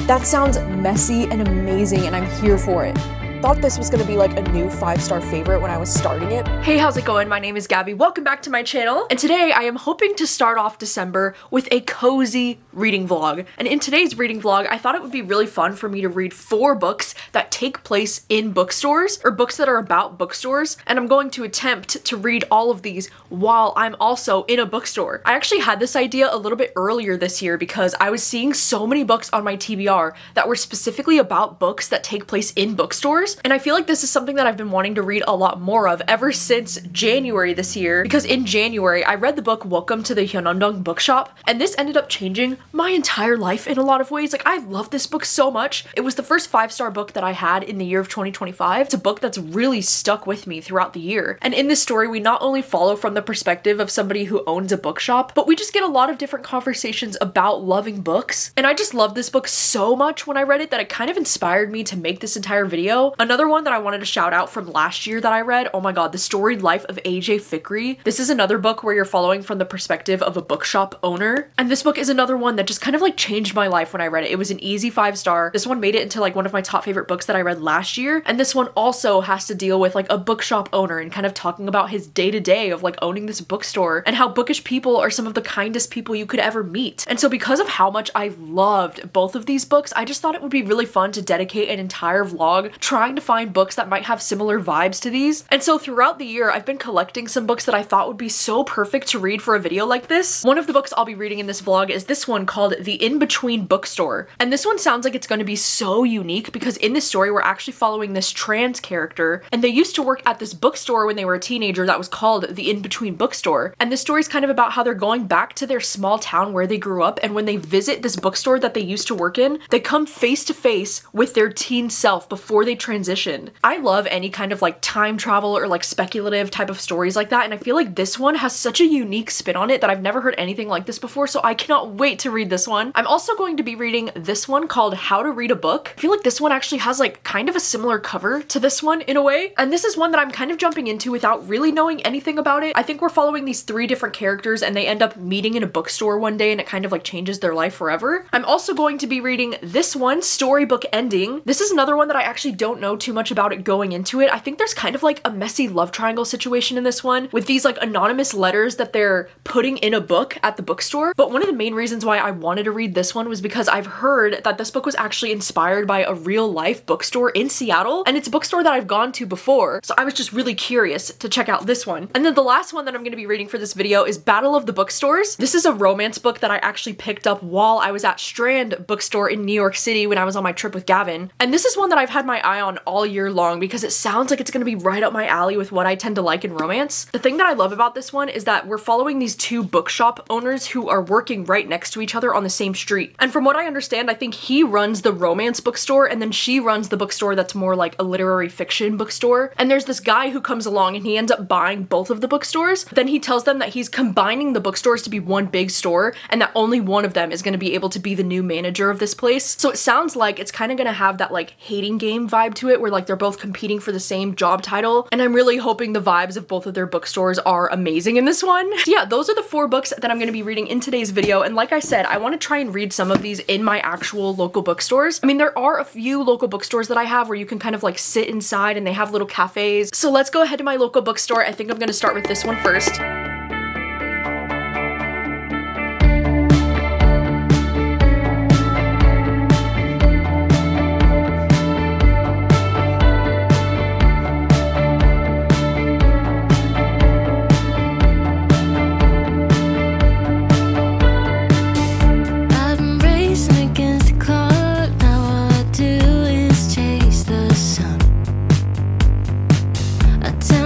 That sounds messy and amazing, and I'm here for it. Thought this was gonna be like a new 5-star favorite when I was starting it. Hey, how's it going? My name is Gabby. Welcome back to my channel. And today I am hoping to start off December with a cozy reading vlog. And in today's reading vlog, I thought it would be really fun for me to read 4 books that take place in bookstores, or books that are about bookstores. And I'm going to attempt to read all of these while I'm also in a bookstore. I actually had this idea a little bit earlier this year because I was seeing so many books on my TBR that were specifically about books that take place in bookstores. And I feel like this is something that I've been wanting to read a lot more of ever since January this year, because in January I read the book Welcome to the Hyunandong Bookshop, and this ended up changing my entire life in a lot of ways. Like, I love this book so much. It was the first 5-star book that I had in the year of 2025. It's a book that's really stuck with me throughout the year. And in this story, we not only follow from the perspective of somebody who owns a bookshop, but we just get a lot of different conversations about loving books. And I just loved this book so much when I read it that it kind of inspired me to make this entire video. Another one that I wanted to shout out from last year that I read, oh my god, The Storied Life of A.J. Fikry. This is another book where you're following from the perspective of a bookshop owner. And this book is another one that just kind of like changed my life when I read it. It was an easy 5-star. This one made it into like one of my top favorite books that I read last year. And this one also has to deal with like a bookshop owner and kind of talking about his day-to-day of like owning this bookstore and how bookish people are some of the kindest people you could ever meet. And so because of how much I loved both of these books, I just thought it would be really fun to dedicate an entire vlog trying to find books that might have similar vibes to these. And so throughout the year, I've been collecting some books that I thought would be so perfect to read for a video like this. One of the books I'll be reading in this vlog is this one called The In-Between Bookstore. And this one sounds like it's going to be so unique because in this story, we're actually following this trans character, and they used to work at this bookstore when they were a teenager that was called The In-Between Bookstore. And this story is kind of about how they're going back to their small town where they grew up, and when they visit this bookstore that they used to work in, they come face to face with their teen self before they transition. I love any kind of like time travel or like speculative type of stories like that, and I feel like this one has such a unique spin on it that I've never heard anything like this before, so I cannot wait to read this one. I'm also going to be reading this one called How to Read a Book. I feel like this one actually has like kind of a similar cover to this one in a way, and this is one that I'm kind of jumping into without really knowing anything about it. I think we're following these 3 different characters and they end up meeting in a bookstore one day and it kind of like changes their life forever. I'm also going to be reading this one, Storybook Ending. This is another one that I actually don't know too much about it going into it. I think there's kind of like a messy love triangle situation in this one with these like anonymous letters that they're putting in a book at the bookstore. But one of the main reasons why I wanted to read this one was because I've heard that this book was actually inspired by a real life bookstore in Seattle, and it's a bookstore that I've gone to before. So I was just really curious to check out this one. And then the last one that I'm going to be reading for this video is Battle of the Bookstores. This is a romance book that I actually picked up while I was at Strand Bookstore in New York City when I was on my trip with Gavin. And this is one that I've had my eye on all year long because it sounds like it's going to be right up my alley with what I tend to like in romance. The thing that I love about this one is that we're following these 2 bookshop owners who are working right next to each other on the same street. And from what I understand, I think he runs the romance bookstore and then she runs the bookstore that's more like a literary fiction bookstore. And there's this guy who comes along and he ends up buying both of the bookstores. Then he tells them that he's combining the bookstores to be one big store and that only one of them is going to be able to be the new manager of this place. So it sounds like it's kind of going to have that like hating game vibe to it where like they're both competing for the same job title, and I'm really hoping the vibes of both of their bookstores are amazing in this one. So yeah, those are the 4 books that I'm going to be reading in today's video, and like I said, I want to try and read some of these in my actual local bookstores. I mean, there are a few local bookstores that I have where you can kind of like sit inside and they have little cafes. So let's go ahead to my local bookstore. I think I'm going to start with this one first.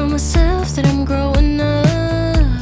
Myself that I'm growing up.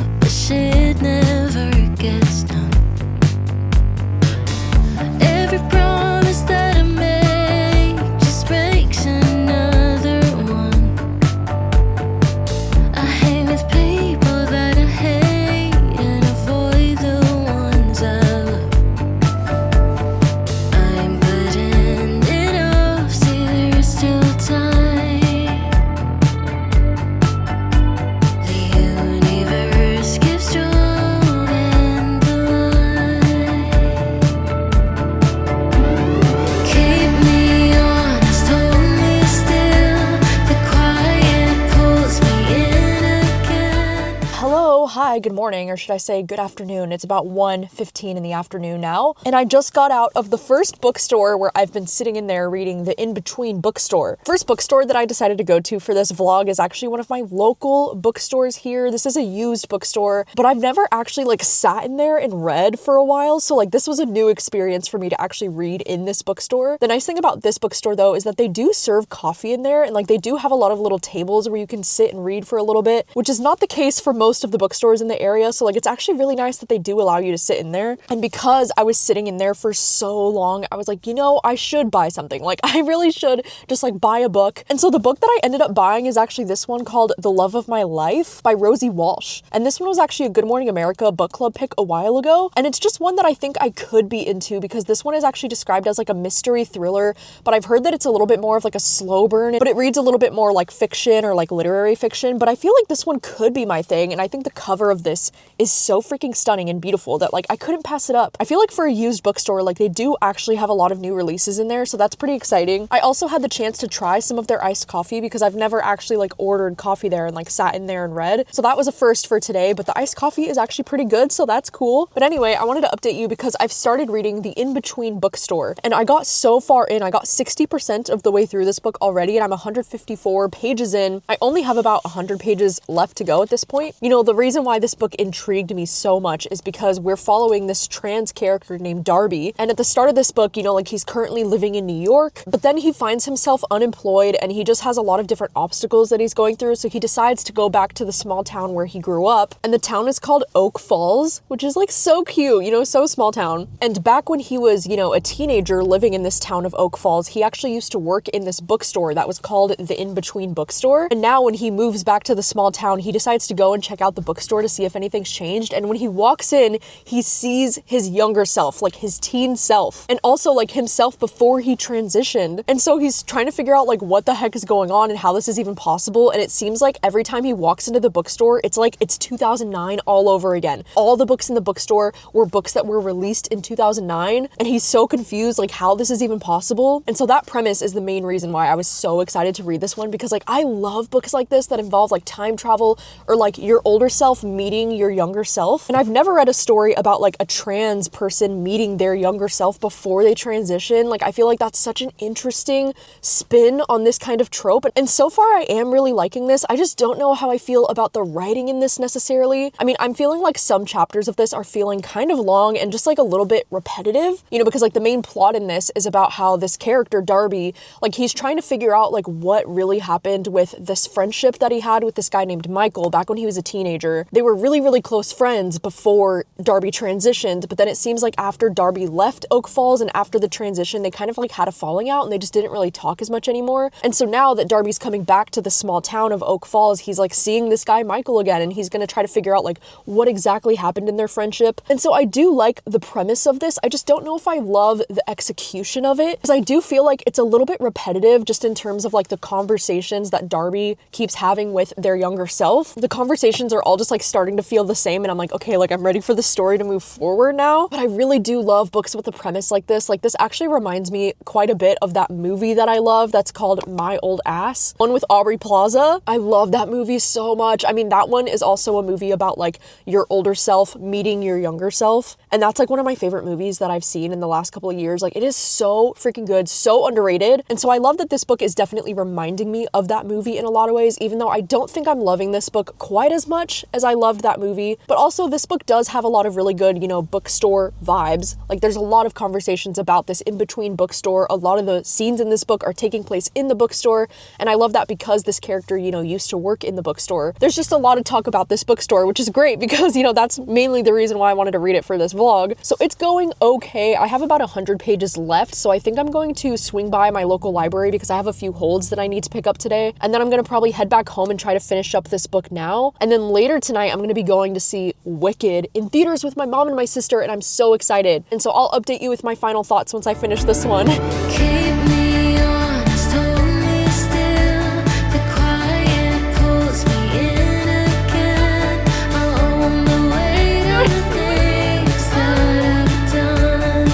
hi, good morning, or should I say good afternoon? It's about 1:15 in the afternoon now, and I just got out of the first bookstore where I've been sitting in there reading the in-between bookstore. First bookstore that I decided to go to for this vlog is actually one of my local bookstores here. This is a used bookstore, but I've never actually like sat in there and read for a while, so like this was a new experience for me to actually read in this bookstore. The nice thing about this bookstore though is that they do serve coffee in there, and like they do have a lot of little tables where you can sit and read for a little bit, which is not the case for most of the bookstores in the area. So like it's actually really nice that they do allow you to sit in there. And because I was sitting in there for so long, I was like, you know, I should buy something. Like I really should just like buy a book. And so the book that I ended up buying is actually this one called The Love of My Life by Rosie Walsh. And this one was actually a Good Morning America book club pick a while ago. And it's just one that I think I could be into because this one is actually described as like a mystery thriller, but I've heard that it's a little bit more of like a slow burn, but it reads a little bit more like fiction or like literary fiction. But I feel like this one could be my thing, and I think the cover of this is so freaking stunning and beautiful that like I couldn't pass it up. I feel like for a used bookstore, like they do actually have a lot of new releases in there, so that's pretty exciting. I also had the chance to try some of their iced coffee because I've never actually like ordered coffee there and like sat in there and read, so that was a first for today. But the iced coffee is actually pretty good, so that's cool. But anyway, I wanted to update you because I've started reading the In-Between bookstore, and I got so far in. I got 60% of the way through this book already, and I'm 154 pages in. I only have about 100 pages left to go at this point. You know, the reason why this book intrigued me so much is because we're following this trans character named Darby, and at the start of this book, you know, like he's currently living in New York, but then he finds himself unemployed and he just has a lot of different obstacles that he's going through, so he decides to go back to the small town where he grew up, and the town is called Oak Falls, which is like so cute, you know, so small town. And back when he was, you know, a teenager living in this town of Oak Falls, he actually used to work in this bookstore that was called the In-Between bookstore. And now when he moves back to the small town, he decides to go and check out the bookstore to see if anything's changed. And when he walks in, he sees his younger self, like his teen self, and also like himself before he transitioned. And so he's trying to figure out like what the heck is going on and how this is even possible. And it seems like every time he walks into the bookstore, it's like it's 2009 all over again. All the books in the bookstore were books that were released in 2009, and he's so confused like how this is even possible. And so that premise is the main reason why I was so excited to read this one, because like I love books like this that involve like time travel or like your older self meeting your younger self. And I've never read a story about like a trans person meeting their younger self before they transition. Like I feel like that's such an interesting spin on this kind of trope. And so far I am really liking this. I just don't know how I feel about the writing in this necessarily. I mean, I'm feeling like some chapters of this are feeling kind of long and just like a little bit repetitive, you know, because like the main plot in this is about how this character Darby, like he's trying to figure out like what really happened with this friendship that he had with this guy named Michael back when he was a teenager. They were really, really close friends before Darby transitioned, but then it seems like after Darby left Oak Falls and after the transition, they kind of like had a falling out and they just didn't really talk as much anymore. And so now that Darby's coming back to the small town of Oak Falls, he's like seeing this guy Michael again, and he's gonna try to figure out like what exactly happened in their friendship. And so I do like the premise of this. I just don't know if I love the execution of it, because I do feel like it's a little bit repetitive just in terms of like the conversations that Darby keeps having with their younger self. The conversations are all just like starting to feel the same, and I'm like, okay, like I'm ready for the story to move forward now. But I really do love books with a premise like this. Like this actually reminds me quite a bit of that movie that I love that's called My Old Ass, one with Aubrey Plaza. I love that movie so much. I mean, that one is also a movie about like your older self meeting your younger self, and that's like one of my favorite movies that I've seen in the last couple of years. Like it is so freaking good, so underrated. And so I love that this book is definitely reminding me of that movie in a lot of ways, even though I don't think I'm loving this book quite as much as I loved that movie. But also this book does have a lot of really good, you know, bookstore vibes. Like there's a lot of conversations about this in-between bookstore. A lot of the scenes in this book are taking place in the bookstore, and I love that because this character, you know, used to work in the bookstore. There's just a lot of talk about this bookstore, which is great because, you know, that's mainly the reason why I wanted to read it for this vlog. So it's going okay. I have about 100 pages left, so I think I'm going to swing by my local library because I have a few holds that I need to pick up today, and then I'm gonna probably head back home and try to finish up this book now. And then later tonight I'm gonna be going to see Wicked in theaters with my mom and my sister, and I'm so excited. And so I'll update you with my final thoughts once I finish this one. Keep me honest, hold me still. The quiet pulls me in again. I own the weight of the things that I've done.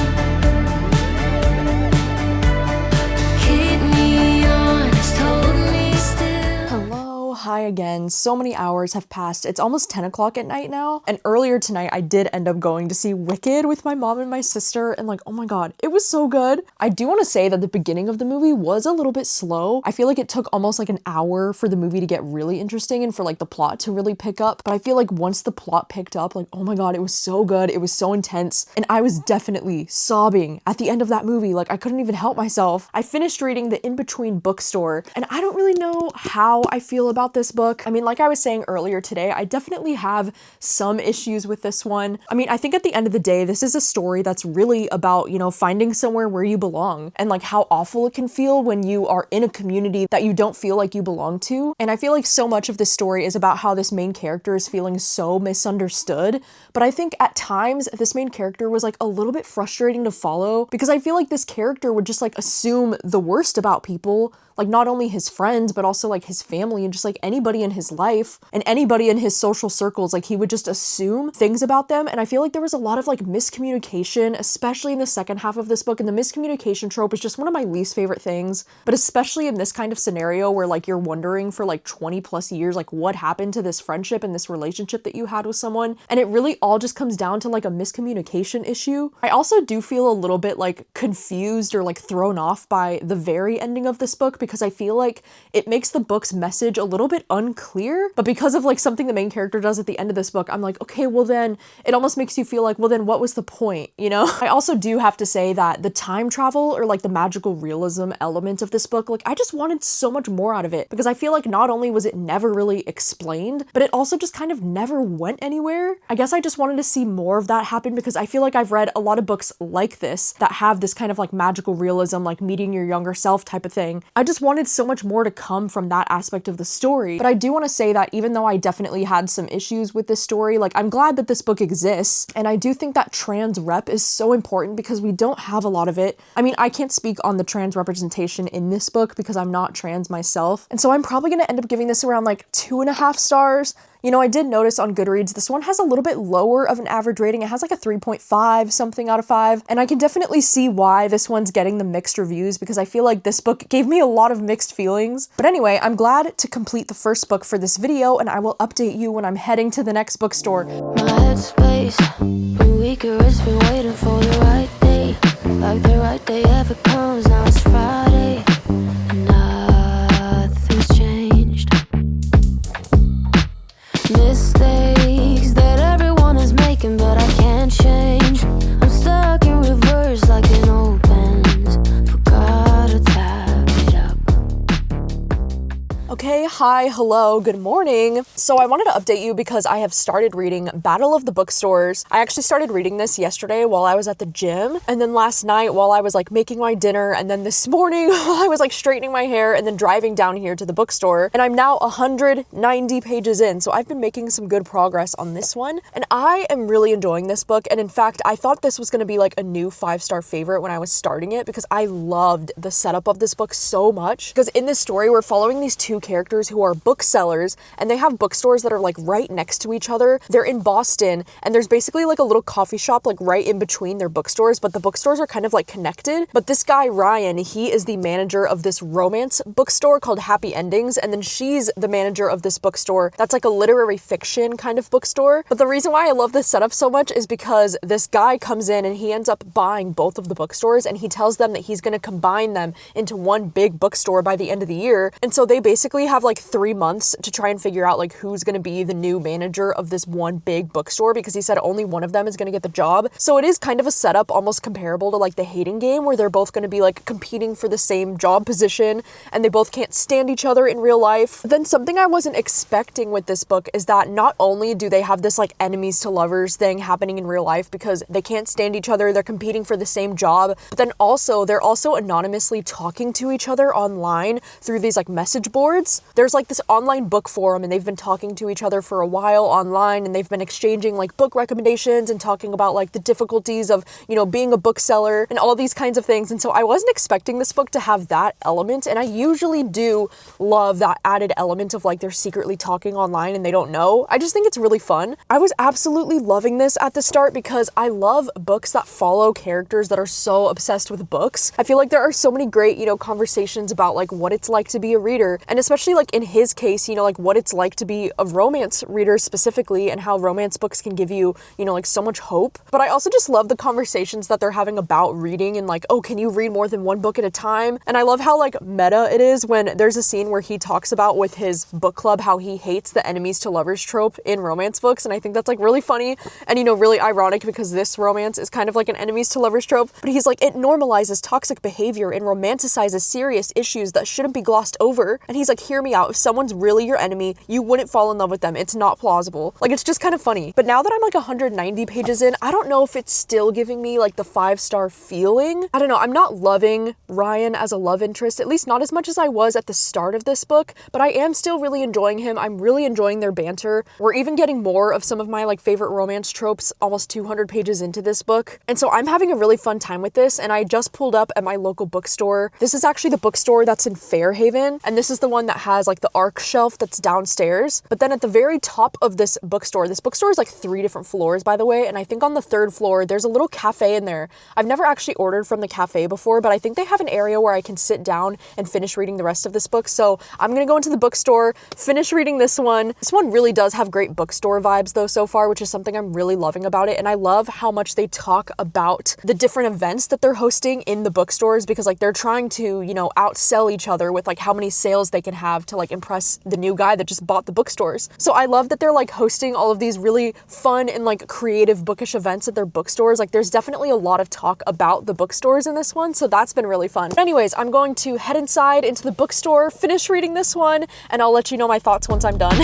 Keep me honest, hold me still. Hello, hi again. So many hours have passed. It's almost 10 o'clock at night now. And earlier tonight, I did end up going to see Wicked with my mom and my sister. And like, oh my God, it was so good. I do want to say that the beginning of the movie was a little bit slow. I feel like it took almost like an hour for the movie to get really interesting and for like the plot to really pick up. But I feel like once the plot picked up, like, oh my God, it was so good. It was so intense. And I was definitely sobbing at the end of that movie. Like, I couldn't even help myself. I finished reading the in-between bookstore, and I don't really know how I feel about this book. I mean, like I was saying earlier today, I definitely have some issues with this one. I mean, I think at the end of the day, this is a story that's really about, you know, finding somewhere where you belong and like how awful it can feel when you are in a community that you don't feel like you belong to. And I feel like so much of this story is about how this main character is feeling so misunderstood. But I think at times this main character was like a little bit frustrating to follow because I feel like this character would just like assume the worst about people, like not only his friends, but also like his family and just like anybody in his life and anybody in his social circles. Like he would just assume things about them. And I feel like there was a lot of like miscommunication, especially in the second half of this book. And the miscommunication trope is just one of my least favorite things, but especially in this kind of scenario where like you're wondering for like 20 plus years, like what happened to this friendship and this relationship that you had with someone. And it really all just comes down to like a miscommunication issue. I also do feel a little bit like confused or like thrown off by the very ending of this book, because I feel like it makes the book's message a little bit unclear, but because of like something the main character does at the end of this book, I'm like, okay, well then it almost makes you feel like, well then what was the point, you know? I also do have to say that the time travel or like the magical realism element of this book, like I just wanted so much more out of it, because I feel like not only was it never really explained, but it also just kind of never went anywhere. I guess I just wanted to see more of that happen, because I feel like I've read a lot of books like this that have this kind of like magical realism, like meeting your younger self type of thing. I just wanted so much more to come from that aspect of the story. But I do want to say that even though I definitely had some issues with this story, like I'm glad that this book exists. And I do think that trans rep is so important because we don't have a lot of it. I mean, I can't speak on the trans representation in this book because I'm not trans myself. And so I'm probably going to end up giving this around like 2.5 stars. You know, I did notice on Goodreads, this one has a little bit lower of an average rating. It has like a 3.5 something out of 5. And I can definitely see why this one's getting the mixed reviews, because I feel like this book gave me a lot of mixed feelings. But anyway, I'm glad to complete the first book for this video, and I will update you when I'm heading to the next bookstore. My headspace been weaker, it's been waiting for the right day. Like the right day ever comes, now it's Friday, and nothing's changed. Mistakes that everyone is making, but I can't change. I'm stuck in reverse like an old Benz. Forgot to tap it up. Okay, hi, hello, good morning. So I wanted to update you because I have started reading Battle of the Bookstores. I actually started reading this yesterday while I was at the gym, and then last night while I was like making my dinner, and then this morning while I was like straightening my hair and then driving down here to the bookstore. And I'm now 190 pages in, so I've been making some good progress on this one. And I am really enjoying this book. And in fact, I thought this was going to be like a new 5-star favorite when I was starting it, because I loved the setup of this book so much. Because in this story, we're following these two characters who are booksellers, and they have bookstores that are like right next to each other. They're in Boston, and there's basically like a little coffee shop like right in between their bookstores, but the bookstores are kind of like connected. But this guy, Ryan, he is the manager of this romance bookstore called Happy Endings, and then she's the manager of this bookstore that's like a literary fiction kind of bookstore. But the reason why I love this setup so much is because this guy comes in and he ends up buying both of the bookstores, and he tells them that he's going to combine them into one big bookstore by the end of the year. And so they basically have like 3 months to try and figure out like who's going to be the new manager of this one big bookstore, because he said only one of them is going to get the job. So it is kind of a setup almost comparable to like the Hating Game, where they're both going to be like competing for the same job position, and they both can't stand each other in real life. But then something I wasn't expecting with this book is that not only do they have this like enemies to lovers thing happening in real life because they can't stand each other, they're competing for the same job, but then also they're also anonymously talking to each other online through these like message boards. There's like this online book forum, and they've been talking to each other for a while online, and they've been exchanging like book recommendations and talking about like the difficulties of, you know, being a bookseller and all these kinds of things. And so I wasn't expecting this book to have that element, and I usually do love that added element of like they're secretly talking online and they don't know. I just think it's really fun. I was absolutely loving this at the start because I love books that follow characters that are so obsessed with books. I feel like there are so many great, you know, conversations about like what it's like to be a reader, and especially like like in his case, you know, like what it's like to be a romance reader specifically, and how romance books can give you, you know, like so much hope. But I also just love the conversations that they're having about reading, and like, oh, can you read more than one book at a time? And I love how like meta it is when there's a scene where he talks about with his book club how he hates the enemies to lovers trope in romance books. And I think that's like really funny and, you know, really ironic, because this romance is kind of like an enemies to lovers trope. But he's like, it normalizes toxic behavior and romanticizes serious issues that shouldn't be glossed over. And he's like, hear me out. If someone's really your enemy, you wouldn't fall in love with them. It's not plausible. Like, it's just kind of funny. But now that I'm like 190 pages in, I don't know if it's still giving me like the 5-star feeling. I don't know. I'm not loving Ryan as a love interest, at least not as much as I was at the start of this book, but I am still really enjoying him. I'm really enjoying their banter. We're even getting more of some of my like favorite romance tropes almost 200 pages into this book. And so I'm having a really fun time with this, and I just pulled up at my local bookstore. This is actually the bookstore that's in Fairhaven, and this is the one that has like the ARC shelf that's downstairs. But then at the very top of this bookstore is like 3 different floors, by the way, and I think on the 3rd floor there's a little cafe in there. I've never actually ordered from the cafe before, but I think they have an area where I can sit down and finish reading the rest of this book. So I'm gonna go into the bookstore, finish reading this one. This one really does have great bookstore vibes though so far, which is something I'm really loving about it. And I love how much they talk about the different events that they're hosting in the bookstores, because like they're trying to, you know, outsell each other with like how many sales they can have to like impress the new guy that just bought the bookstores. So I love that they're like hosting all of these really fun and like creative bookish events at their bookstores. Like there's definitely a lot of talk about the bookstores in this one, so that's been really fun. But anyways, I'm going to head inside into the bookstore, finish reading this one, and I'll let you know my thoughts once I'm done.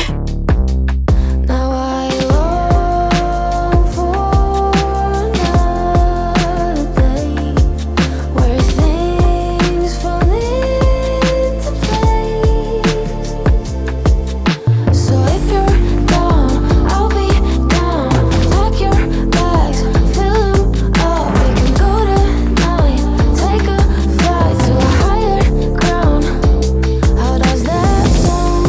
Now I long for another day where things fall into place. So if you're down, I'll be down. Pack your bags, fill them up. We can go tonight, take a flight to a higher ground. How does that sound?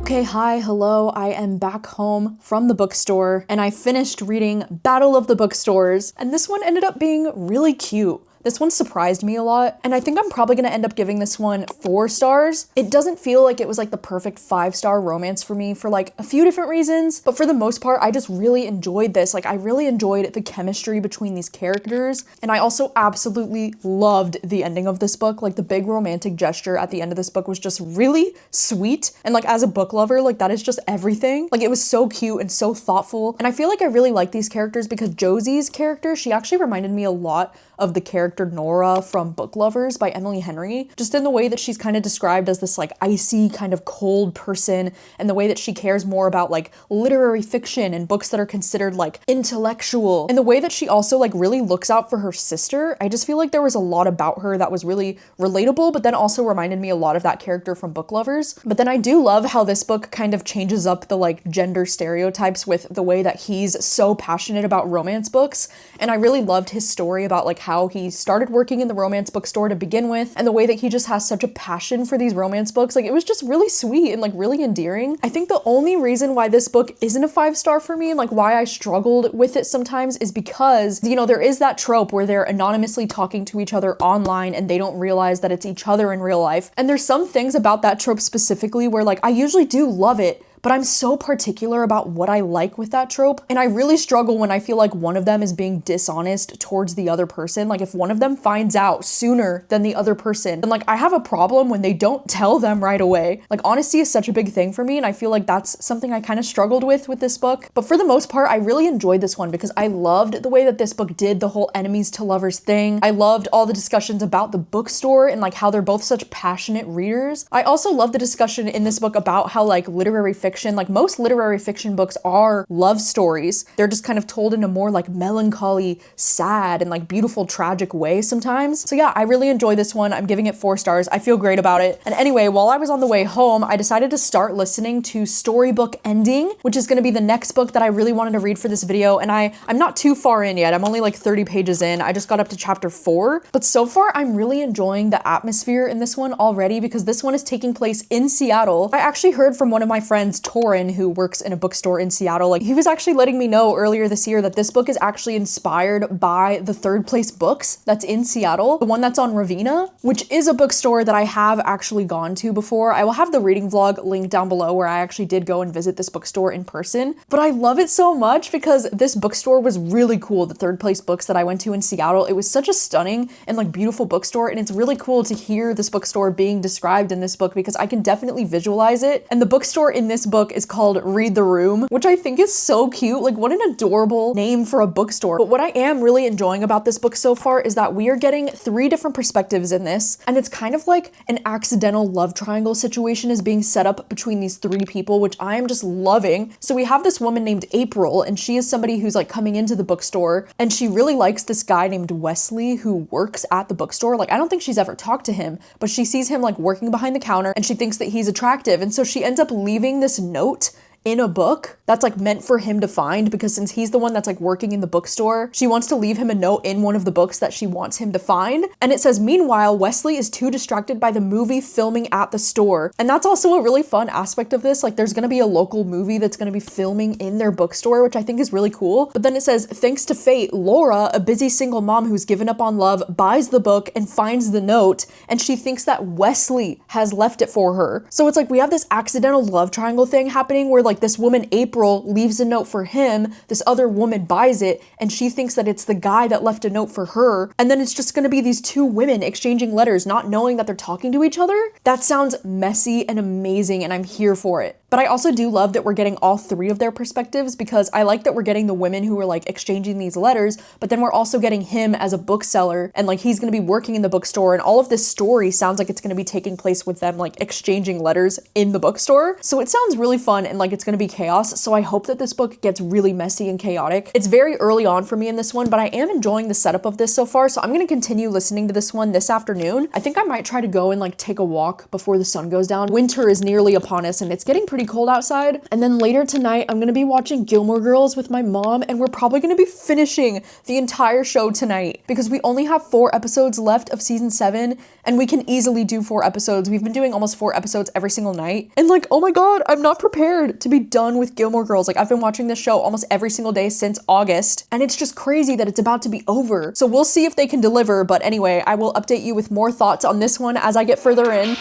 Okay, hi, hello, I am back home from the bookstore, and I finished reading Battle of the Bookstores, and this one ended up being really cute. This one surprised me a lot, and I think I'm probably gonna end up giving this one 4 stars. It doesn't feel like it was like the perfect 5-star romance for me for like a few different reasons, but for the most part, I just really enjoyed this. Like I really enjoyed the chemistry between these characters, and I also absolutely loved the ending of this book. Like the big romantic gesture at the end of this book was just really sweet, and like as a book lover, like that is just everything. Like it was so cute and so thoughtful, and I feel like I really like these characters because Josie's character, she actually reminded me a lot of the character Nora from Book Lovers by Emily Henry, just in the way that she's kind of described as this like icy kind of cold person, and the way that she cares more about like literary fiction and books that are considered like intellectual, and the way that she also like really looks out for her sister. I just feel like there was a lot about her that was really relatable, but then also reminded me a lot of that character from Book Lovers. But then I do love how this book kind of changes up the like gender stereotypes with the way that he's so passionate about romance books, and I really loved his story about like how he started working in the romance bookstore to begin with, and the way that he just has such a passion for these romance books. Like it was just really sweet and like really endearing. I think the only reason why this book isn't a 5-star for me, and like why I struggled with it sometimes, is because, you know, there is that trope where they're anonymously talking to each other online and they don't realize that it's each other in real life. And there's some things about that trope specifically where like I usually do love it, but I'm so particular about what I like with that trope, and I really struggle when I feel like one of them is being dishonest towards the other person. Like if one of them finds out sooner than the other person, then like I have a problem when they don't tell them right away. Like honesty is such a big thing for me, and I feel like that's something I kind of struggled with this book. But for the most part, I really enjoyed this one because I loved the way that this book did the whole enemies to lovers thing. I loved all the discussions about the bookstore and like how they're both such passionate readers. I also love the discussion in this book about how like literary fiction, like most literary fiction books are love stories. They're just kind of told in a more like melancholy, sad, and like beautiful, tragic way sometimes. So yeah, I really enjoy this one. I'm giving it 4 stars. I feel great about it. And anyway, while I was on the way home, I decided to start listening to Storybook Ending, which is going to be the next book that I really wanted to read for this video. And I'm not too far in yet. I'm only like 30 pages in. I just got up to chapter 4. But so far, I'm really enjoying the atmosphere in this one already because this one is taking place in Seattle. I actually heard from one of my friends Torin, who works in a bookstore in Seattle. Like, he was actually letting me know earlier this year that this book is actually inspired by the Third Place Books that's in Seattle, the one that's on Ravina, which is a bookstore that I have actually gone to before. I will have the reading vlog linked down below where I actually did go and visit this bookstore in person. But I love it so much because this bookstore was really cool. The Third Place Books that I went to in Seattle, it was such a stunning and like beautiful bookstore, and it's really cool to hear this bookstore being described in this book because I can definitely visualize it. And the bookstore in this book is called Read the Room, which I think is so cute. Like, what an adorable name for a bookstore. But what I am really enjoying about this book so far is that we are getting 3 different perspectives in this, and it's kind of like an accidental love triangle situation is being set up between these 3 people, which I am just loving. So we have this woman named April, and she is somebody who's like coming into the bookstore, and she really likes this guy named Wesley who works at the bookstore. Like, I don't think she's ever talked to him, but she sees him like working behind the counter and she thinks that he's attractive, and so she ends up leaving this note in a book that's like meant for him to find, because since he's the one that's like working in the bookstore, she wants to leave him a note in one of the books that she wants him to find. And it says, meanwhile, Wesley is too distracted by the movie filming at the store. And that's also a really fun aspect of this. Like, there's gonna be a local movie that's gonna be filming in their bookstore, which I think is really cool. But then it says, thanks to fate, Laura, a busy single mom who's given up on love, buys the book and finds the note, and she thinks that Wesley has left it for her. So it's like we have this accidental love triangle thing happening where like this woman April leaves a note for him, this other woman buys it, and she thinks that it's the guy that left a note for her, and then it's just gonna be these 2 women exchanging letters, not knowing that they're talking to each other. That sounds messy and amazing, and I'm here for it. But I also do love that we're getting all 3 of their perspectives, because I like that we're getting the women who are like exchanging these letters, but then we're also getting him as a bookseller, and like he's gonna be working in the bookstore, and all of this story sounds like it's gonna be taking place with them like exchanging letters in the bookstore. So it sounds really fun, and like it's gonna be chaos. So I hope that this book gets really messy and chaotic. It's very early on for me in this one, but I am enjoying the setup of this so far. So I'm gonna continue listening to this one this afternoon. I think I might try to go and like take a walk before the sun goes down. Winter is nearly upon us, and it's getting pretty cold outside. And then later tonight, I'm gonna be watching Gilmore Girls with my mom, and we're probably gonna be finishing the entire show tonight because we only have 4 episodes left of season 7, and we can easily do 4 episodes. We've been doing almost 4 episodes every single night. And like, oh my God, I'm not prepared to be done with Gilmore Girls. Like, I've been watching this show almost every single day since August, and it's just crazy that it's about to be over. So we'll see if they can deliver. But anyway, I will update you with more thoughts on this one as I get further in.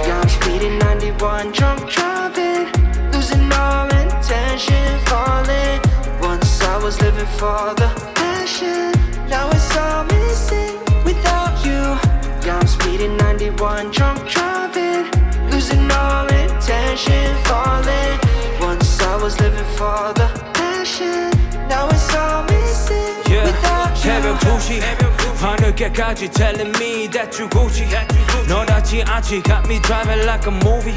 Yeah, I'm speeding 91, drunk driving, losing all intention, falling. Once I was living for the passion, now it's all missing without you. Yeah, I'm speeding 91, drunk driving, losing all intention, falling. Once I was living for the passion, now it's all missing without you. 새벽 2시 하늘께까지 telling me that you Gucci 너답지 않지 got me driving like a movie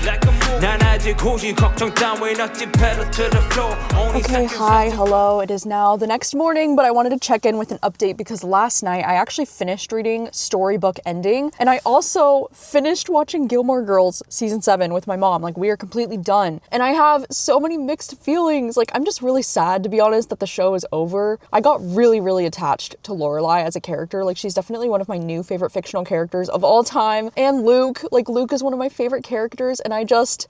난 아직 고지 걱정 따윈 없지 pedal to the floor. Okay, hi, hello. It is now the next morning, but I wanted to check in with an update because last night I actually finished reading Storybook Ending, and I also finished watching Gilmore Girls season 7 with my mom. Like, we are completely done, and I have so many mixed feelings. Like, I'm just really sad, to be honest, that the show is over. I got really attached to Lorelai as a character. Like, she's definitely one of my new favorite fictional characters of all time, and Luke. Like, Luke is one of my favorite characters, and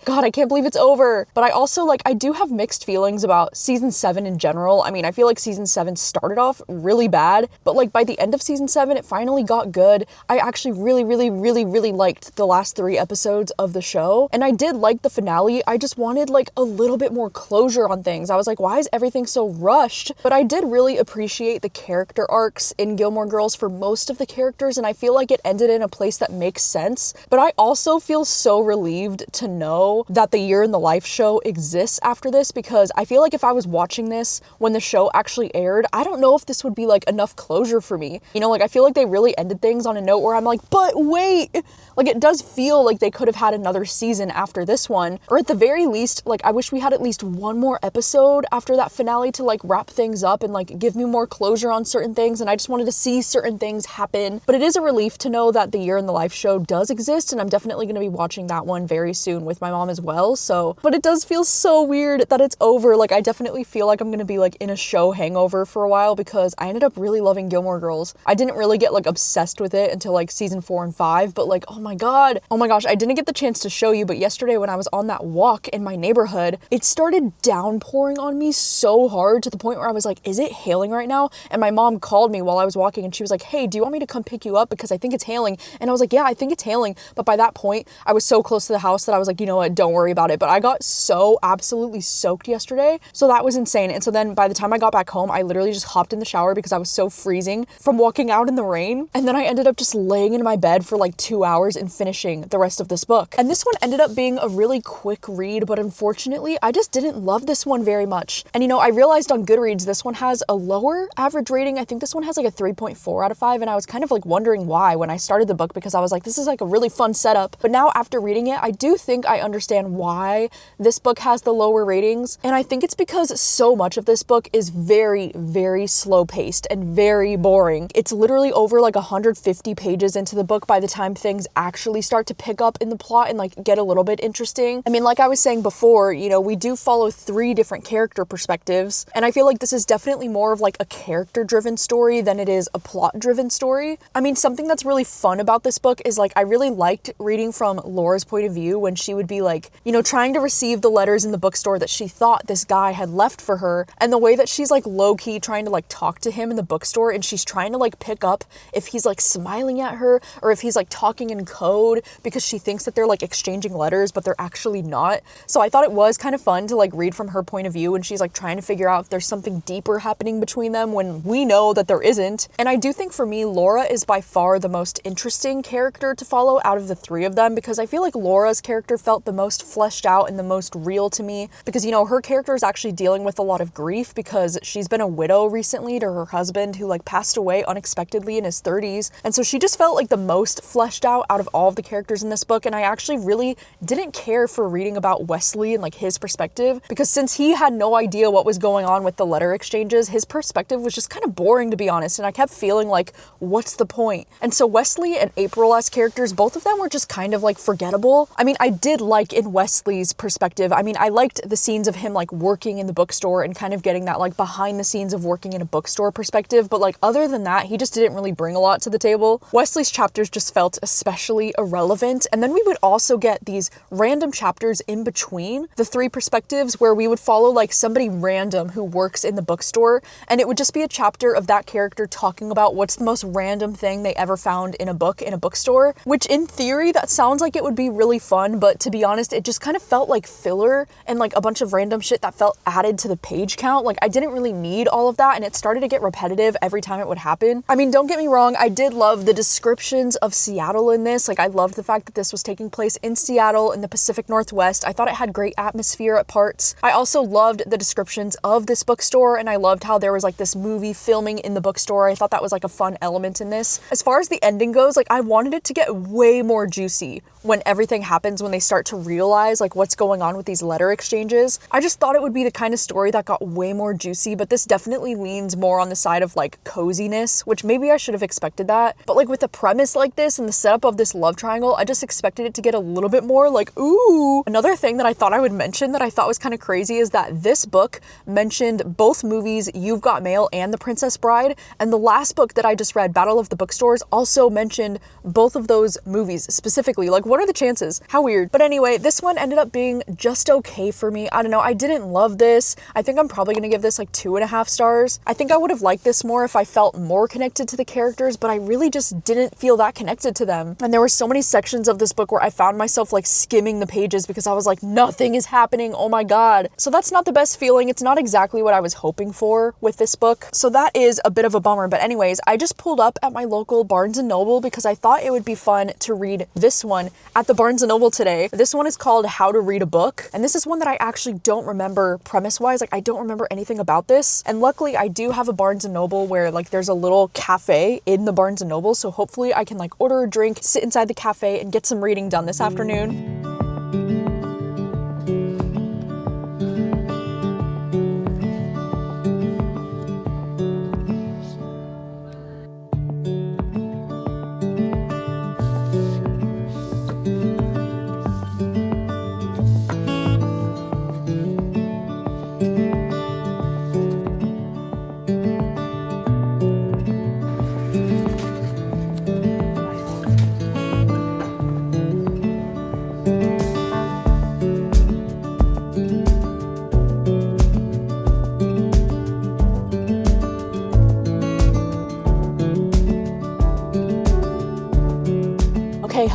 God, I can't believe it's over. But I also, like, I do have mixed feelings about season 7 in general. I mean, I feel like season 7 started off really bad, but like by the end of season 7, it finally got good. I actually really liked the last 3 episodes of the show, and I did like the finale. I just wanted like a little bit more closure on things. I was like, why is everything so rushed? But I did really appreciate the character arcs in Gilmore Girls for most of the characters, and I feel like it ended in a place that makes sense. But I also feel so relieved to know that the Year in the Life show exists after this, because I feel like if I was watching this when the show actually aired, I don't know if this would be like enough closure for me. You know, like I feel like they really ended things on a note where I'm like, but wait, like it does feel like they could have had another season after this one, or at the very least, like I wish we had at least one more episode after that finale to like wrap things up and like give me more closure on certain things, and I just wanted to see certain things happen. But it is a relief to know that the Year in the Life show does exist, and I'm definitely going to be watching that one very soon with my mom as well, so, but it does feel so weird that it's over. Like, I definitely feel like I'm gonna be like in a show hangover for a while because I ended up really loving Gilmore Girls. I didn't really get like obsessed with it until like season 4 and 5, but like, oh my god, oh my gosh, I didn't get the chance to show you, but yesterday when I was on that walk in my neighborhood, it started downpouring on me so hard to the point where I was like, is it hailing right now? And my mom called me while I was walking and she was like, hey, do you want me to come pick you up because I think it's hailing? And I was like, yeah, I think it's hailing. But by that point, I was so close to the house that I was like, you know what, don't worry about it. But I got so absolutely soaked yesterday, so that was insane. And so then by the time I got back home, I literally just hopped in the shower because I was so freezing from walking out in the rain. And then I ended up just laying in my bed for like 2 hours and finishing the rest of this book. And this one ended up being a really quick read, but unfortunately, I just didn't love this one very much. And you know, I realized on Goodreads, this one has a lower average rating. I think this one has like a 3.4 out of 5. And I was kind of like wondering why when I started the book, because I was like, this is like a really fun setup. But now after reading it, I do think I understand why this book has the lower ratings. And I think it's because so much of this book is very, very slow paced and very boring. It's literally over like 150 pages into the book by the time things actually start to pick up in the plot and like get a little bit interesting. I mean, like I was saying before, you know, we do follow 3 different character perspectives. And I feel like this is definitely more of like a character driven story than it is a plot driven story. I mean, something that's really fun about this book is like, I really liked reading from Laura's point of view when she would be like, you know, trying to receive the letters in the bookstore that she thought this guy had left for her, and the way that she's like low-key trying to like talk to him in the bookstore, and she's trying to like pick up if he's like smiling at her or if he's like talking in code because she thinks that they're like exchanging letters but they're actually not. So I thought it was kind of fun to like read from her point of view when she's like trying to figure out if there's something deeper happening between them when we know that there isn't. And I do think for me, Laura is by far the most interesting character to follow out of the 3 of them, because I feel like Laura's character felt the most fleshed out and the most real to me, because, you know, her character is actually dealing with a lot of grief because she's been a widow recently to her husband who like passed away unexpectedly in his 30s. And so she just felt like the most fleshed out of all of the characters in this book. And I actually really didn't care for reading about Wesley and like his perspective, because since he had no idea what was going on with the letter exchanges, his perspective was just kind of boring, to be honest. And I kept feeling like, what's the point? And so Wesley and April as characters, both of them were just kind of like forgettable. I mean, I did like in Wesley's perspective, I mean, I liked the scenes of him like working in the bookstore and kind of getting that like behind the scenes of working in a bookstore perspective. But like other than that, he just didn't really bring a lot to the table. Wesley's chapters just felt especially irrelevant. And then we would also get these random chapters in between the 3 perspectives where we would follow like somebody random who works in the bookstore, and it would just be a chapter of that character talking about what's the most random thing they ever found in a book in a bookstore, which in theory that sounds like it would be really fun, but to be honest, it just kind of felt like filler and like a bunch of random shit that felt added to the page count. Like I didn't really need all of that, and it started to get repetitive every time it would happen. I mean, don't get me wrong, I did love the descriptions of Seattle in this. Like I loved the fact that this was taking place in Seattle in the Pacific Northwest. I thought it had great atmosphere at parts. I also loved the descriptions of this bookstore, and I loved how there was like this movie filming in the bookstore. I thought that was like a fun element in this. As far as the ending goes, like I wanted it to get way more juicy when everything happens, when they start to realize like what's going on with these letter exchanges. I just thought it would be the kind of story that got way more juicy, but this definitely leans more on the side of like coziness, which maybe I should have expected that. But like with a premise like this and the setup of this love triangle, I just expected it to get a little bit more like, ooh. Another thing that I thought I would mention that I thought was kind of crazy is that this book mentioned both movies, You've Got Mail and The Princess Bride, and the last book that I just read, Battle of the Bookstores, also mentioned both of those movies specifically. Like, what are the chances? How weird. But anyway, this one ended up being just okay for me. I don't know, I didn't love this. I think I'm probably gonna give this like 2.5 stars. I think I would have liked this more if I felt more connected to the characters, but I really just didn't feel that connected to them. And there were so many sections of this book where I found myself like skimming the pages because I was like, nothing is happening, oh my god. So that's not the best feeling. It's not exactly what I was hoping for with this book. So that is a bit of a bummer. But anyways, I just pulled up at my local Barnes & Noble because I thought it would be fun to read this one at the Barnes & Noble today. This one is called How to Read a Book. And this is one that I actually don't remember premise-wise. Like I don't remember anything about this. And luckily I do have a Barnes & Noble where like there's a little cafe in the Barnes & Noble. So hopefully I can like order a drink, sit inside the cafe and get some reading done this afternoon.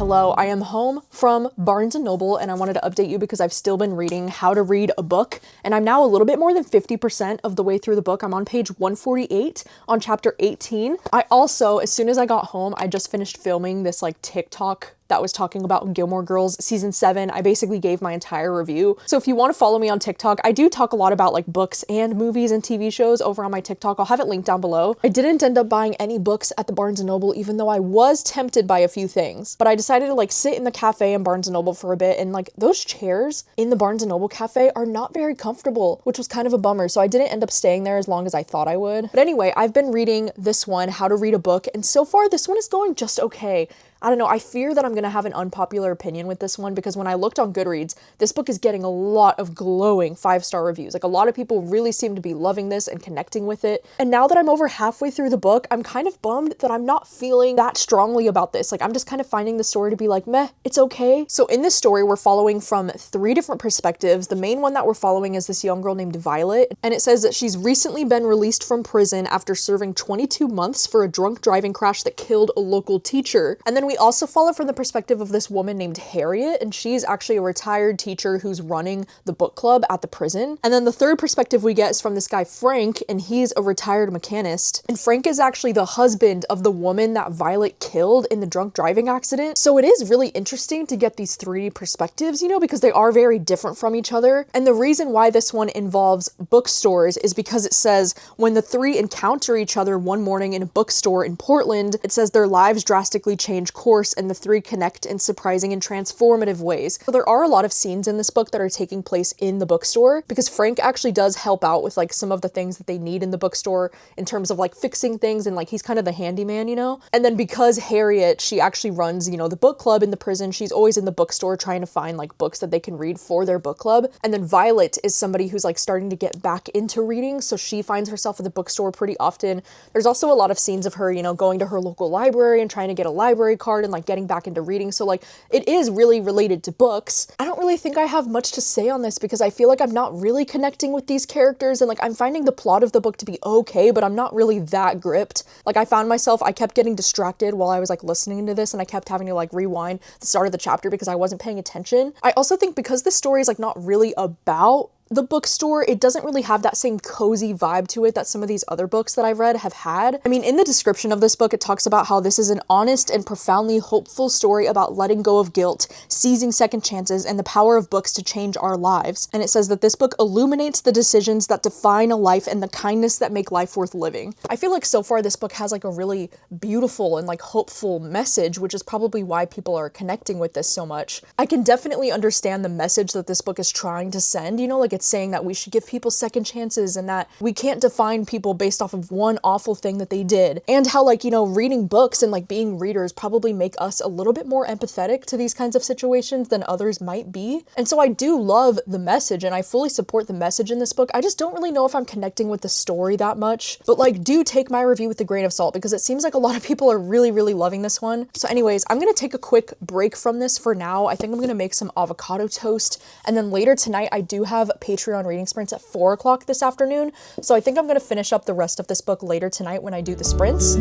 hello. I am home from Barnes & Noble and I wanted to update you because I've still been reading How to Read a Book, and I'm now a little bit more than 50% of the way through the book. I'm on page 148 on chapter 18. I also, as soon as I got home, I just finished filming this like TikTok that was talking about Gilmore Girls season 7. I basically gave my entire review. So if you want to follow me on TikTok, I do talk a lot about like books and movies and TV shows over on my TikTok. I'll have it linked down below. I didn't end up buying any books at the Barnes & Noble, even though I was tempted by a few things. But I decided to like sit in the cafe in Barnes & Noble for a bit, and like those chairs in the Barnes & Noble cafe are not very comfortable, which was kind of a bummer. So I didn't end up staying there as long as I thought I would. But anyway, I've been reading this one, How to Read a Book, and so far this one is going just okay. I don't know, I fear that I'm gonna have an unpopular opinion with this one because when I looked on Goodreads, this book is getting a lot of glowing 5-star reviews. Like a lot of people really seem to be loving this and connecting with it. And now that I'm over halfway through the book, I'm kind of bummed that I'm not feeling that strongly about this. Like I'm just kind of finding the story to be like, meh, it's okay. So in this story, we're following from 3 different perspectives. The main one that we're following is this young girl named Violet. And it says that she's recently been released from prison after serving 22 months for a drunk driving crash that killed a local teacher. And then we also follow from the perspective of this woman named Harriet, and she's actually a retired teacher who's running the book club at the prison. And then the third perspective we get is from this guy Frank, and he's a retired mechanist. And Frank is actually the husband of the woman that Violet killed in the drunk driving accident. So it is really interesting to get these 3 perspectives, you know, because they are very different from each other. And the reason why this one involves bookstores is because it says when the 3 encounter each other one morning in a bookstore in Portland, it says their lives drastically change course and the 3 connect in surprising and transformative ways. So there are a lot of scenes in this book that are taking place in the bookstore because Frank actually does help out with like some of the things that they need in the bookstore in terms of like fixing things, and like he's kind of the handyman, you know? And then because Harriet, she actually runs, you know, the book club in the prison, she's always in the bookstore trying to find like books that they can read for their book club. And then Violet is somebody who's like starting to get back into reading, so she finds herself at the bookstore pretty often. There's also a lot of scenes of her, you know, going to her local library and trying to get a library card and like getting back into reading. So like it is really related to books. I don't really think I have much to say on this because I feel like I'm not really connecting with these characters, and like I'm finding the plot of the book to be okay, but I'm not really that gripped. Like I found myself, I kept getting distracted while I was like listening to this, and I kept having to like rewind the start of the chapter because I wasn't paying attention. I also think because this story is like not really about the bookstore, it doesn't really have that same cozy vibe to it that some of these other books that I've read have had. I mean, in the description of this book, it talks about how this is an honest and profoundly hopeful story about letting go of guilt, seizing second chances, and the power of books to change our lives. And it says that this book illuminates the decisions that define a life and the kindness that make life worth living. I feel like so far this book has like a really beautiful and like hopeful message, which is probably why people are connecting with this so much. I can definitely understand the message that this book is trying to send, you know, like it's saying that we should give people second chances and that we can't define people based off of one awful thing that they did, and how like, you know, reading books and like being readers probably make us a little bit more empathetic to these kinds of situations than others might be. And so I do love the message and I fully support the message in this book. I just don't really know if I'm connecting with the story that much, but like do take my review with a grain of salt because it seems like a lot of people are really loving this one. So anyways, I'm gonna take a quick break from this for now. I think I'm gonna make some avocado toast, and then later tonight I do have Patreon reading sprints at 4 o'clock this afternoon. So I think I'm going to finish up the rest of this book later tonight when I do the sprints.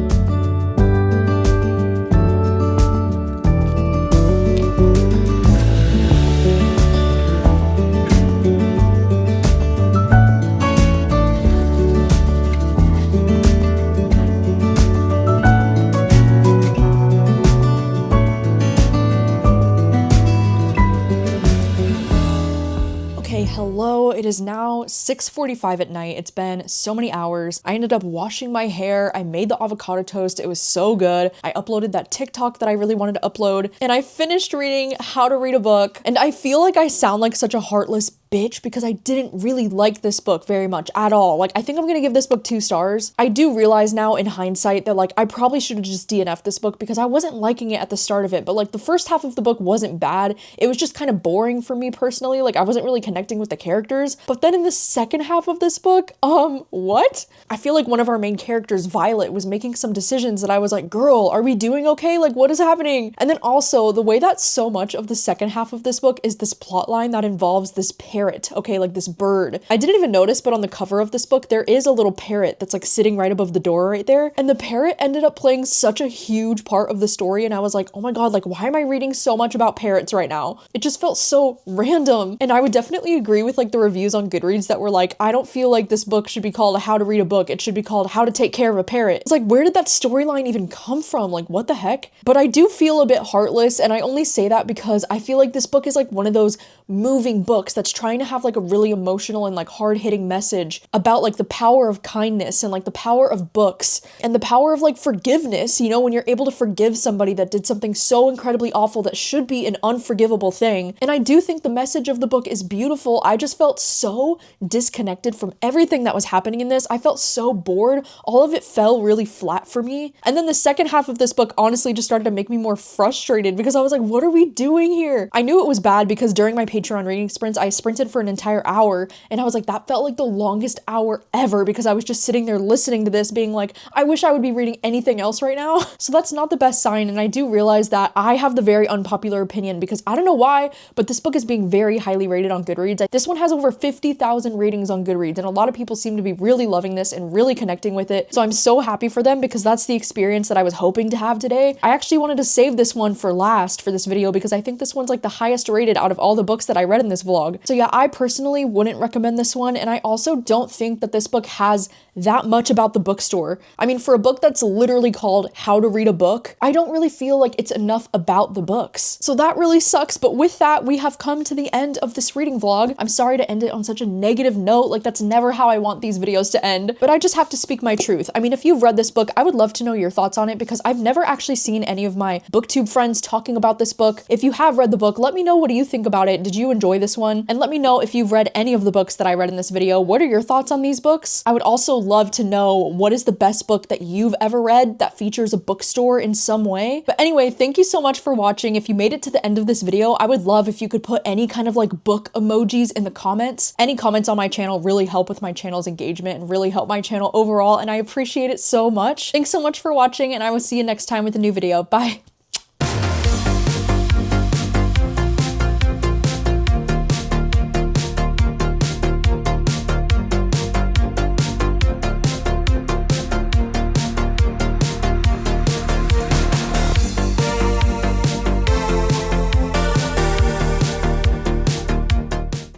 Hello, it is now 6:45 at night. It's been so many hours. I ended up washing my hair. I made the avocado toast. It was so good. I uploaded that TikTok that I really wanted to upload, and I finished reading How to Read a Book. And I feel like I sound like such a heartless bitch because I didn't really like this book very much at all. Like, I think I'm gonna give this book 2 stars. I do realize now in hindsight that like I probably should have just DNF'd this book because I wasn't liking it at the start of it, but like the first half of the book wasn't bad. It was just kind of boring for me personally. Like I wasn't really connecting with the characters. But then in the second half of this book, what? I feel like one of our main characters, Violet, was making some decisions that I was like, girl, are we doing okay? Like, what is happening? And then also the way that so much of the second half of this book is this plot line that involves this parrot, okay, like this bird. I didn't even notice, but on the cover of this book, there is a little parrot that's like sitting right above the door right there. And the parrot ended up playing such a huge part of the story. And I was like, oh my God, like, why am I reading so much about parrots right now? It just felt so random. And I would definitely agree with like the reviews on Goodreads that were like, I don't feel like this book should be called How to Read a Book. It should be called How to Take Care of a Parrot. It's like, where did that storyline even come from? Like, what the heck? But I do feel a bit heartless. And I only say that because I feel like this book is like one of those moving books that's trying to have like a really emotional and like hard-hitting message about like the power of kindness and like the power of books and the power of like forgiveness, you know, when you're able to forgive somebody that did something so incredibly awful that should be an unforgivable thing. And I do think the message of the book is beautiful. I just felt so disconnected from everything that was happening in this. I felt so bored. All of it fell really flat for me. And then the second half of this book honestly just started to make me more frustrated because I was like, what are we doing here? I knew it was bad because during my Patreon reading sprints, I sprinted for an entire hour and I was like, that felt like the longest hour ever because I was just sitting there listening to this being like, I wish I would be reading anything else right now. So that's not the best sign. And I do realize that I have the very unpopular opinion because I don't know why, but this book is being very highly rated on Goodreads. This one has over 50,000 ratings on Goodreads and a lot of people seem to be really loving this and really connecting with it. So I'm so happy for them because that's the experience that I was hoping to have today. I actually wanted to save this one for last for this video because I think this one's like the highest rated out of all the books that I read in this vlog. So yeah, I personally wouldn't recommend this one. And I also don't think that this book has that much about the bookstore. I mean, for a book that's literally called How to Read a Book, I don't really feel like it's enough about the books. So that really sucks. But with that, we have come to the end of this reading vlog. I'm sorry to end it on such a negative note. Like, that's never how I want these videos to end, but I just have to speak my truth. I mean, if you've read this book, I would love to know your thoughts on it because I've never actually seen any of my booktube friends talking about this book. If you have read the book, let me know, what do you think about it? Did you enjoy this one? And let me know if you've read any of the books that I read in this video. What are your thoughts on these books? I would also love to know, what is the best book that you've ever read that features a bookstore in some way? But anyway, thank you so much for watching. If you made it to the end of this video, I would love if you could put any kind of like book emojis in the comments. Any comments on my channel really help with my channel's engagement and really help my channel overall, and I appreciate it so much. Thanks so much for watching, and I will see you next time with a new video. Bye.